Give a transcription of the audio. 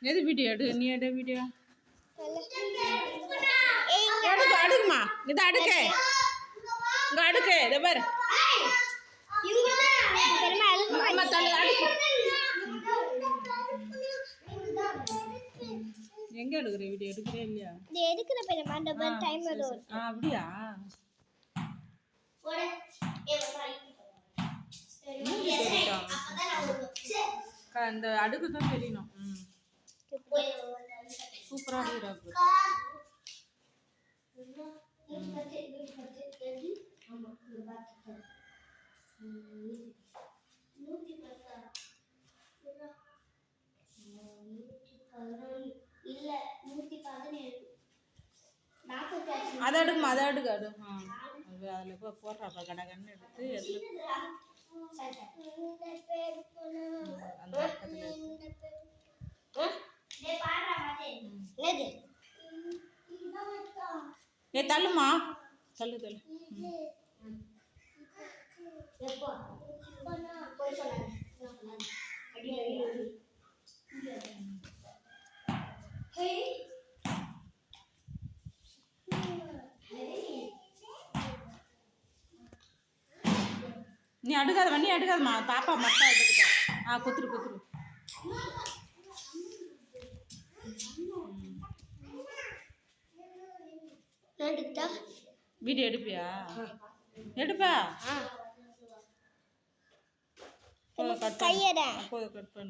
எது வீடியோ எடு நீ எடு வீடியோ அடுக்குமா இது அடுக்கு இங்கே அடுக்கு இதை பாரு எங்க எடுக்கிற வீடியோ எடுக்கிறே இல்லையா அப்படியா இந்த அடுக்கு தான் தெரியணும் சூப்பராக இருக்கிறாப்பு அதை அடுக்குமா அதை அடுக்கு அது அதில் இப்போ போடுறாப்பா கடை கண்ணு எடுத்து அந்த ஏ தள்ளுமா தள்ளு தள்ளு நீ அடுக்காத வண்டி அடுக்காதம்மா பாப்பா மட்டும் எடுத்துக்கிட்டா குத்துரு குத்துரு வீடியோ எடுப்பியா எடுப்பா கட் பண்ணு